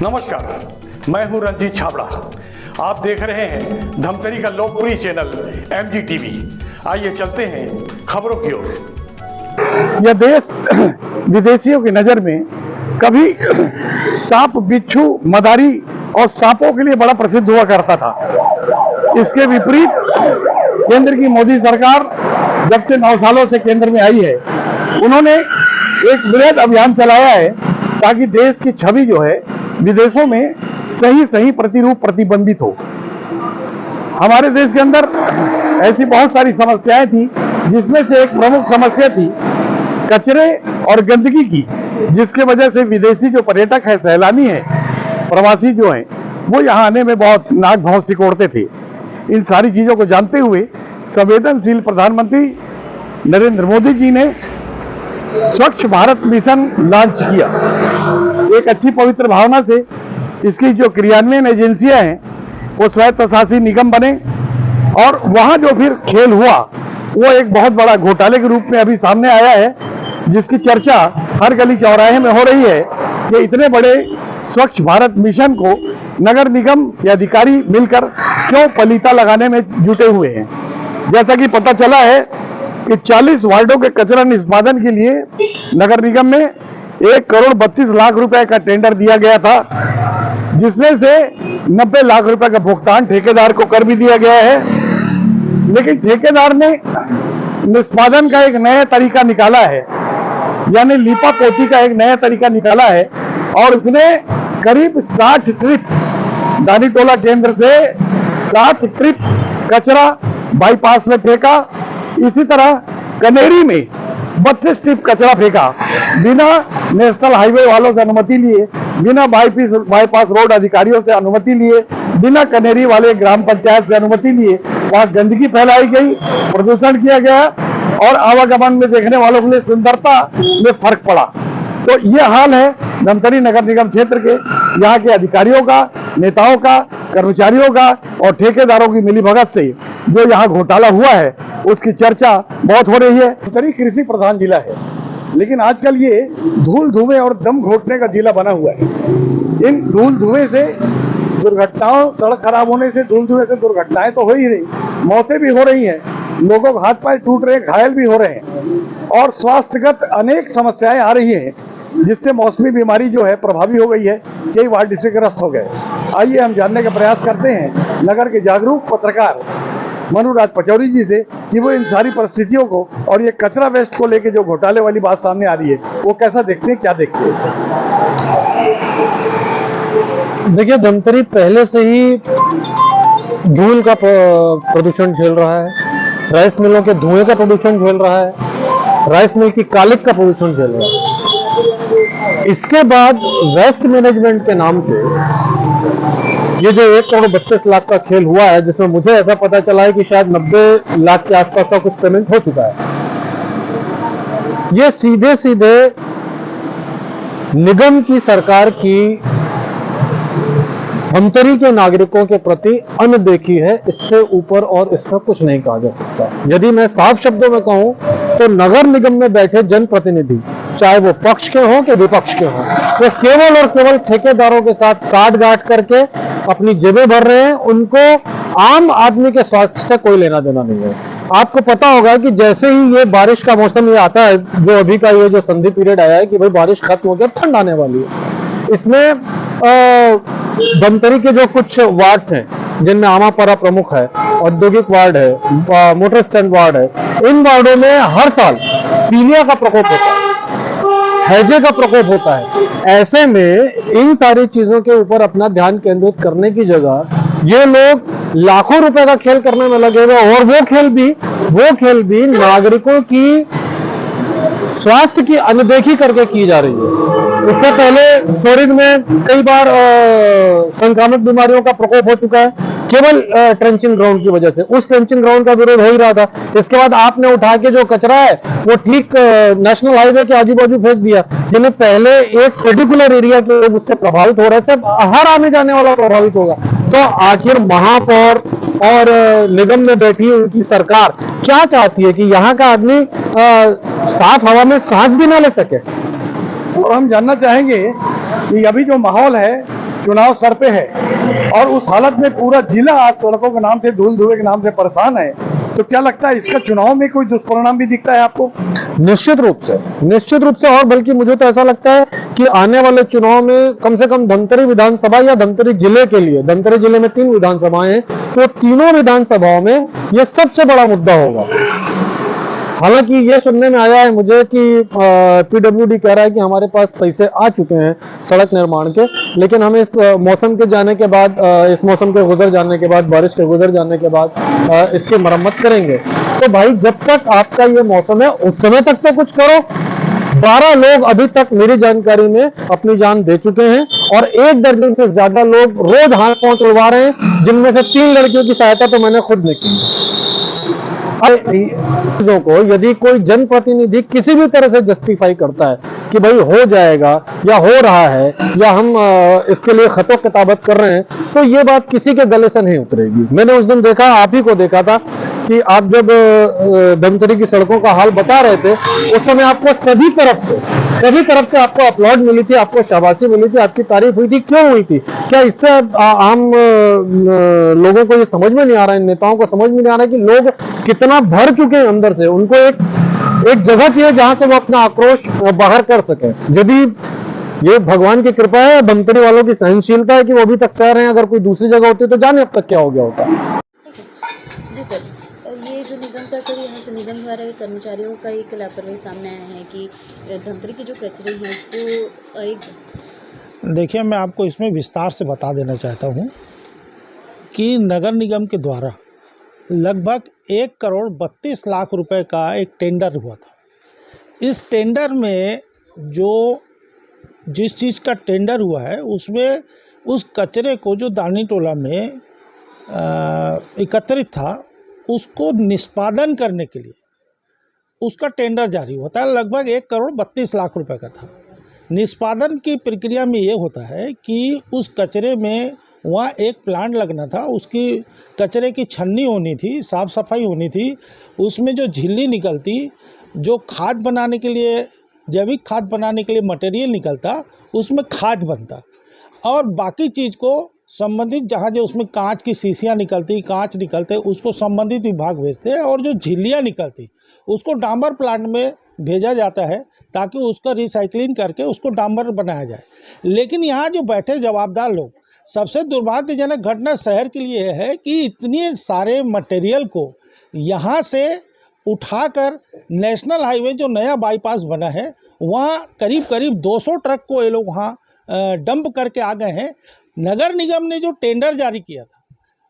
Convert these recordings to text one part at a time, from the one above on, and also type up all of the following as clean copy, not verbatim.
नमस्कार, मैं हूं रंजीत छाबड़ा। आप देख रहे हैं धमतरी का लोकप्रिय चैनल MGTV। आइए चलते हैं खबरों की ओर। यह देश विदेशियों की नजर में कभी सांप, बिच्छू, मदारी और सांपों के लिए बड़ा प्रसिद्ध हुआ करता था। इसके विपरीत केंद्र की मोदी सरकार जब से 9 सालों से केंद्र में आई है, उन्होंने एक बृहद अभियान चलाया है ताकि देश की छवि जो है विदेशों में सही प्रतिरूप प्रतिबिंबित हो। हमारे देश के अंदर ऐसी बहुत सारी समस्याएं थी, जिसमें से एक प्रमुख समस्या थी कचरे और गंदगी की, जिसके वजह से विदेशी जो पर्यटक है, सैलानी है, प्रवासी जो हैं, वो यहाँ आने में बहुत नाक भौं सिकोड़ते थे। इन सारी चीजों को जानते हुए संवेदनशील प्रधानमंत्री नरेंद्र मोदी जी ने स्वच्छ भारत मिशन लॉन्च किया। एक अच्छी पवित्र भावना से इसकी जो क्रियान्वयन एजेंसियां हैं वो स्वायत्त शासी निगम बने, और वहां जो फिर खेल हुआ वो एक बहुत बड़ा घोटाले के रूप में अभी सामने आया है, जिसकी चर्चा हर गली चौराहे में हो रही है कि इतने बड़े स्वच्छ भारत मिशन को नगर निगम के अधिकारी मिलकर क्यों पलीता लगाने में जुटे हुए हैं। जैसा कि पता चला है कि 40 वार्डों के कचरा निष्पादन के लिए नगर निगम में 1,32,00,000 रुपए का टेंडर दिया गया था, जिसमें से 90 लाख रुपए का भुगतान ठेकेदार को कर भी दिया गया है। लेकिन ठेकेदार ने निष्पादन का एक नया तरीका निकाला है, यानी लीपा पोती का एक नया तरीका निकाला है, और उसने करीब 60 ट्रिप दानी टोला केंद्र से 7 ट्रिप कचरा बाईपास में फेंका। इसी तरह कनेरी में 32 ट्रिप कचरा फेंका, बिना नेशनल हाईवे वालों से अनुमति लिए, बिना बाईपास रोड अधिकारियों से अनुमति लिए, बिना कनेरी वाले ग्राम पंचायत से अनुमति लिए। वहां गंदगी फैलाई गई, प्रदूषण किया गया, और आवागमन में देखने वालों के लिए सुंदरता में फर्क पड़ा। तो ये हाल है धमतरी नगर निगम क्षेत्र के। यहाँ के अधिकारियों का, नेताओं का, कर्मचारियों का और ठेकेदारों की मिलीभगत से जो यहाँ घोटाला हुआ है, उसकी चर्चा बहुत हो रही है। धमतरी कृषि प्रधान जिला है, लेकिन आजकल ये धूल धुएं और दम घोटने का जिला बना हुआ है। इन धूल धुएं से दुर्घटनाओं, सड़क खराब होने से धूल धुएं से दुर्घटनाएं तो हो ही रही, मौतें भी हो रही हैं, लोगों के हाथ पैर टूट रहे, घायल भी हो रहे हैं, और स्वास्थ्यगत अनेक समस्याएं आ रही हैं, जिससे मौसमी बीमारी जो है प्रभावी हो गई है। कई वार्ड इससे ग्रस्त हो गए। आइए हम जानने का प्रयास करते हैं नगर के जागरूक पत्रकार मनुराज पचौरी जी से कि वो इन सारी परिस्थितियों को और ये कचरा वेस्ट को लेके जो घोटाले वाली बात सामने आ रही है, वो कैसा देखते हैं, क्या देखते हैं। देखिए, धमतरी पहले से ही धूल का प्रदूषण झेल रहा है, राइस मिलों के धुएं का प्रदूषण झेल रहा है, राइस मिल की कालिक का प्रदूषण झेल रहा है। इसके बाद वेस्ट मैनेजमेंट के नाम पे ये जो 1,32,00,000 का खेल हुआ है, जिसमें मुझे ऐसा पता चला है कि शायद 90 लाख के आसपास का कुछ पेमेंट हो चुका है। ये सीधे सीधे निगम की, सरकार की धमतरी के नागरिकों के प्रति अनदेखी है। इससे ऊपर और इसका कुछ नहीं कहा जा सकता। यदि मैं साफ शब्दों में कहूं तो नगर निगम में बैठे जनप्रतिनिधि, चाहे वो पक्ष के हों कि विपक्ष के हों, वो केवल और केवल ठेकेदारों के साथ साठ-गांठ करके अपनी जेबें भर रहे हैं। उनको आम आदमी के स्वास्थ्य से कोई लेना देना नहीं है। आपको पता होगा कि जैसे ही ये बारिश का मौसम ये आता है, जो अभी का ये जो संधि पीरियड आया है कि भाई बारिश खत्म हो गया, ठंड आने वाली है, इसमें धमतरी के जो कुछ वार्ड्स हैं, जिनमें आमापारा प्रमुख है, औद्योगिक वार्ड है, मोटर स्टैंड वार्ड है, इन वार्डों में हर साल पीलिया का प्रकोप होता है, हैजे का प्रकोप होता है। ऐसे में इन सारी चीजों के ऊपर अपना ध्यान केंद्रित करने की जगह ये लोग लाखों रुपए का खेल करने में लगे हुए, और वो खेल भी नागरिकों की स्वास्थ्य की अनदेखी करके की जा रही है। इससे पहले सोरिंग में कई बार संक्रामक बीमारियों का प्रकोप हो चुका है, केवल ट्रेंचिंग ग्राउंड की वजह से। उस ट्रेंचिंग ग्राउंड का विरोध हो ही रहा था। इसके बाद आपने उठा के जो कचरा है वो ठीक नेशनल हाईवे के आजू बाजू फेंक दिया, जिन्हें पहले एक पर्टिकुलर एरिया के लोग उससे प्रभावित हो रहे थे, हर आने जाने वाला प्रभावित होगा। तो आखिर महापौर और निगम में बैठी उनकी सरकार क्या चाहती है कि यहाँ का आदमी साफ हवा में सांस भी ना ले सके। और हम जानना चाहेंगे कि अभी जो माहौल है चुनाव सर पे है और उस हालत में पूरा जिला आज सड़कों के नाम से, धूल धुएं के नाम से परेशान है, तो क्या लगता है इसका चुनाव में कोई दुष्परिणाम भी दिखता है आपको? निश्चित रूप से, और बल्कि मुझे तो ऐसा लगता है कि आने वाले चुनाव में कम से कम धमतरी विधानसभा या धमतरी जिले के लिए, धमतरी जिले में 3 विधानसभाएं हैं, तो तीनों विधानसभाओं में यह सबसे बड़ा मुद्दा होगा। हालांकि ये सुनने में आया है मुझे कि पीडब्ल्यूडी कह रहा है कि हमारे पास पैसे आ चुके हैं सड़क निर्माण के, लेकिन हम इस मौसम के जाने के बाद, इस मौसम के गुजर जाने के बाद, बारिश के गुजर जाने के बाद इसकी मरम्मत करेंगे। तो भाई जब तक आपका ये मौसम है उस समय तक तो कुछ करो। 12 लोग अभी तक मेरी जानकारी में अपनी जान दे चुके हैं और 1 दर्जन से ज्यादा लोग रोज हाथ पांव तुड़वा रहे हैं, जिनमें से 3 लड़कियों की सहायता तो मैंने खुद ने की। चीजों को यदि कोई जनप्रतिनिधि किसी भी तरह से जस्टिफाई करता है कि भाई हो जाएगा या हो रहा है या हम इसके लिए खतों किताबत कर रहे हैं, तो ये बात किसी के गले से नहीं उतरेगी। मैंने उस दिन देखा, आप ही को देखा था कि आप जब धमतरी की सड़कों का हाल बता रहे थे, उस समय आपको सभी तरफ से आपको अपलॉड मिली थी, आपको शाबाशी मिली थी, आपकी तारीफ हुई थी। क्यों हुई थी? क्या इससे आम लोगों को ये समझ में नहीं आ रहा है, नेताओं को समझ में नहीं आ रहा है कि लोग कितना भर चुके हैं अंदर से? उनको एक जगह चाहिए जहां से वो अपना आक्रोश बाहर कर सके। यदि ये भगवान की कृपा है, धमतरी वालों की सहनशीलता है कि वो अभी तक सह रहे हैं, अगर कोई दूसरी जगह होती तो जाने अब तक क्या हो गया होता। जी सर, ये जो निगम का सर, यहाँ से निगम द्वारा कर्मचारियों का एक लापरवाही सामने आया है कि धमतरी के जो कचरे हैं उसको एक देखिए, मैं आपको इसमें विस्तार से बता देना चाहता हूँ कि नगर निगम के द्वारा लगभग 1,32,00,000 रुपए का एक टेंडर हुआ था। इस टेंडर में जिस चीज़ का टेंडर हुआ है उसमें उस कचरे को जो दानी टोला में एकत्रित था उसको निष्पादन करने के लिए उसका टेंडर जारी होता है। लगभग 1,32,00,000 रुपए का था। निष्पादन की प्रक्रिया में ये होता है कि उस कचरे में वहाँ एक प्लांट लगना था, उसकी कचरे की छन्नी होनी थी, साफ़ सफाई होनी थी, उसमें जो झिल्ली निकलती, जो खाद बनाने के लिए, जैविक खाद बनाने के लिए मटेरियल निकलता, उसमें खाद बनता, और बाकी चीज़ को संबंधित जहाँ जो उसमें कांच की शीशियाँ निकलती, कांच निकलते, उसको संबंधित विभाग भेजते हैं, और जो झिल्लियाँ निकलती उसको डांबर प्लांट में भेजा जाता है ताकि उसका रिसाइकलिंग करके उसको डांबर बनाया जाए। लेकिन यहाँ जो बैठे जवाबदार लोग, सबसे दुर्भाग्यजनक घटना शहर के लिए है कि इतने सारे मटेरियल को यहाँ से उठाकर नेशनल हाईवे जो नया बाईपास बना है वहाँ करीब 200 ट्रक को ये लोग वहाँ डंप करके आ गए हैं। नगर निगम ने जो टेंडर जारी किया था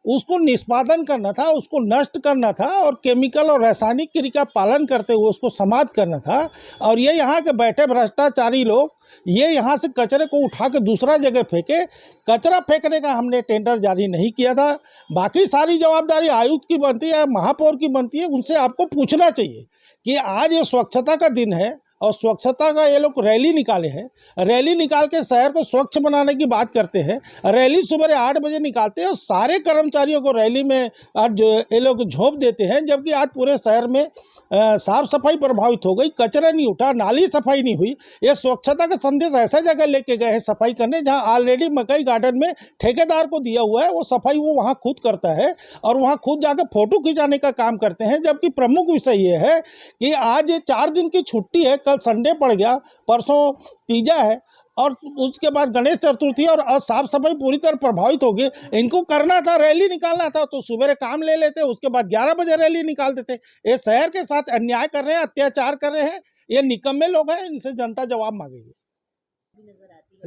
उसको निष्पादन करना था, उसको नष्ट करना था और केमिकल और रासायनिक क्रिया का पालन करते हुए उसको समाप्त करना था। और ये यहाँ के बैठे भ्रष्टाचारी लोग ये यहाँ से कचरे को उठा के दूसरा जगह फेंके। कचरा फेंकने का हमने टेंडर जारी नहीं किया था। बाकी सारी जवाबदारी आयुक्त की बनती है, महापौर की बनती है। उनसे आपको पूछना चाहिए कि आज ये स्वच्छता का दिन है और स्वच्छता का ये लोग रैली निकाले हैं। रैली निकाल के शहर को स्वच्छ बनाने की बात करते हैं। रैली सुबह 8 बजे निकालते हैं और सारे कर्मचारियों को रैली में आज ये लोग झोंप देते हैं, जबकि आज पूरे शहर में साफ सफाई प्रभावित हो गई, कचरा नहीं उठा, नाली सफाई नहीं हुई। ये स्वच्छता का संदेश ऐसा जगह लेके गए हैं सफाई करने जहां ऑलरेडी मकई गार्डन में ठेकेदार को दिया हुआ है, वो सफाई वो वहां खुद करता है और वहां खुद जाकर फोटो खिंचाने का काम करते हैं। जबकि प्रमुख विषय ये है कि आज ये 4 दिन की छुट्टी है, कल संडे पड़ गया, परसों तीजा है और उसके बाद गणेश चतुर्थी और साफ सफाई पूरी तरह प्रभावित हो गई। इनको करना था, रैली निकालना था तो सुबह काम ले लेते, उसके बाद 11 बजे रैली निकाल देते। ये शहर के साथ अन्याय कर रहे हैं, अत्याचार कर रहे हैं। ये निकम्मे लोग हैं, इनसे जनता जवाब मांगेगी।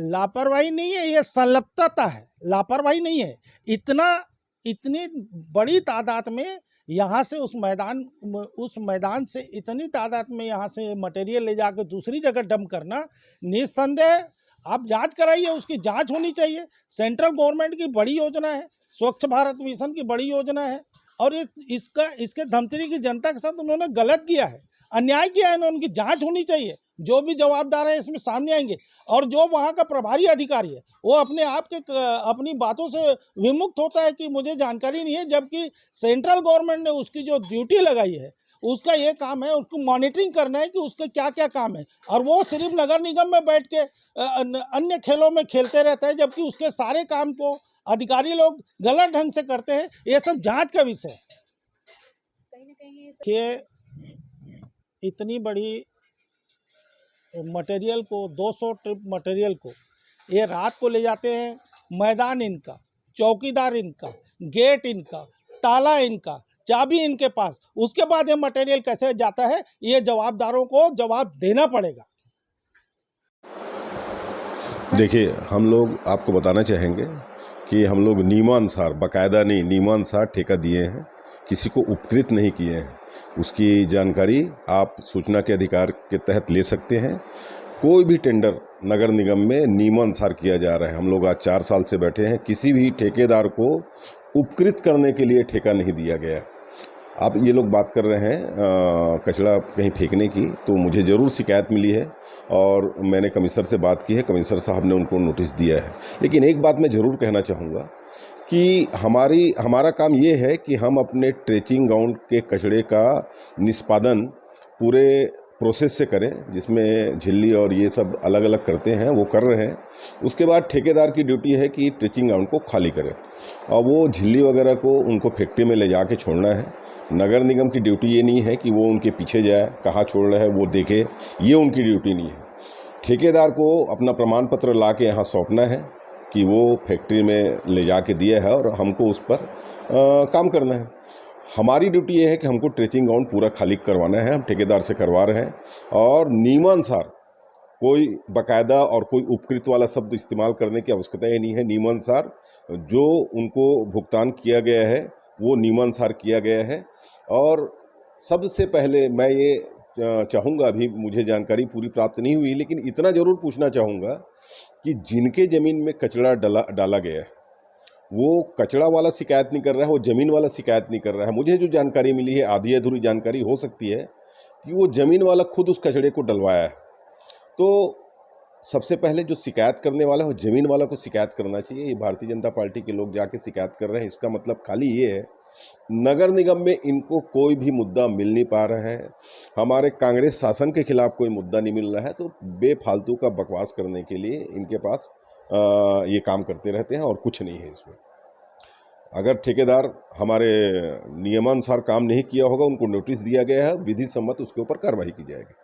लापरवाही नहीं है, ये संलिप्तता है, लापरवाही नहीं है। इतनी बड़ी तादाद में यहाँ से उस मैदान से इतनी तादाद में यहाँ से मटेरियल ले जाकर दूसरी जगह डंप करना, निस्संदेह आप जांच कराइए, उसकी जांच होनी चाहिए। सेंट्रल गवर्नमेंट की बड़ी योजना है, स्वच्छ भारत मिशन की बड़ी योजना है और इसके धमतरी की जनता के साथ उन्होंने गलत किया है, अन्याय किया है, उनकी जांच होनी चाहिए। जो भी जवाबदार है इसमें सामने आएंगे और जो वहाँ का प्रभारी अधिकारी है वो अपने आप के अपनी बातों से विमुक्त होता है कि मुझे जानकारी नहीं है, जबकि सेंट्रल गवर्नमेंट ने उसकी जो ड्यूटी लगाई है उसका ये काम है, उसको मॉनिटरिंग करना है कि उसका क्या क्या काम है। और वो सिर्फ नगर निगम में बैठ के अन्य खेलों में खेलते रहता है, जबकि उसके सारे काम को अधिकारी लोग गलत ढंग से करते हैं। ये सब जांच का विषय है। कहीं ना कहीं कि इतनी बड़ी मटेरियल को, 200 ट्रिप मटेरियल को ये रात को ले जाते हैं, मैदान इनका, चौकीदार इनका, गेट इनका, ताला इनका, चाबी इनके पास, उसके बाद ये मटेरियल कैसे जाता है, ये जवाबदारों को जवाब देना पड़ेगा। देखिए, हम लोग आपको बताना चाहेंगे कि हम लोग नियमानुसार, बाकायदा नहीं, नियमानुसार ठेका दिए हैं, किसी को उपकृत नहीं किए हैं। उसकी जानकारी आप सूचना के अधिकार के तहत ले सकते हैं। कोई भी टेंडर नगर निगम में नियमानुसार किया जा रहा है। हम लोग आज 4 साल से बैठे हैं, किसी भी ठेकेदार को उपकृत करने के लिए ठेका नहीं दिया गया। आप ये लोग बात कर रहे हैं कचरा कहीं फेंकने की, तो मुझे ज़रूर शिकायत मिली है और मैंने कमिश्नर से बात की है, कमिश्नर साहब ने उनको नोटिस दिया है। लेकिन एक बात मैं ज़रूर कहना चाहूँगा कि हमारा काम ये है कि हम अपने ट्रेचिंग ग्राउंड के कचरे का निष्पादन पूरे प्रोसेस से करें, जिसमें झिल्ली और ये सब अलग अलग करते हैं, वो कर रहे हैं। उसके बाद ठेकेदार की ड्यूटी है कि ट्रेचिंग ग्राउंड को खाली करें और वो झिल्ली वगैरह को उनको फैक्ट्री में ले जाके छोड़ना है। नगर निगम की ड्यूटी ये नहीं है कि वो उनके पीछे जाए, कहाँ छोड़ रहे हैं वो देखे, ये उनकी ड्यूटी नहीं है। ठेकेदार को अपना प्रमाण पत्र ला के यहाँ सौंपना है कि वो फैक्ट्री में ले जाके दिया है और हमको उस पर काम करना है। हमारी ड्यूटी ये है कि हमको ट्रेचिंग ग्राउंड पूरा खाली करवाना है। हम ठेकेदार से करवा रहे हैं और नियमानुसार कोई बाकायदा और कोई उपकृत वाला शब्द इस्तेमाल करने की आवश्यकता ही नहीं है। नियमानुसार जो उनको भुगतान किया गया है वो नियमानुसार किया गया है। और सबसे पहले मैं ये चाहूँगा, अभी मुझे जानकारी पूरी प्राप्त नहीं हुई, लेकिन इतना ज़रूर पूछना चाहूँगा कि जिनके ज़मीन में कचरा डाला गया है वो कचरा वाला शिकायत नहीं कर रहा है, वो ज़मीन वाला शिकायत नहीं कर रहा है। मुझे जो जानकारी मिली है, आधी अधूरी जानकारी हो सकती है, कि वो ज़मीन वाला खुद उस कचरे को डलवाया है। तो सबसे पहले जो शिकायत करने वाला है वो ज़मीन वाला को शिकायत करना चाहिए। ये भारतीय जनता पार्टी के लोग जाके शिकायत कर रहे हैं, इसका मतलब खाली ये है नगर निगम में इनको कोई भी मुद्दा मिल नहीं पा रहा है। हमारे कांग्रेस शासन के खिलाफ कोई मुद्दा नहीं मिल रहा है, तो बेफालतू का बकवास करने के लिए इनके पास ये काम करते रहते हैं और कुछ नहीं है इसमें। अगर ठेकेदार हमारे नियमानुसार काम नहीं किया होगा, उनको नोटिस दिया गया है, विधि सम्मत उसके ऊपर कार्रवाई की जाएगी।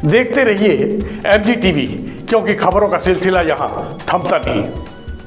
देखते रहिए MG TV, क्योंकि खबरों का सिलसिला यहाँ थमता नहीं।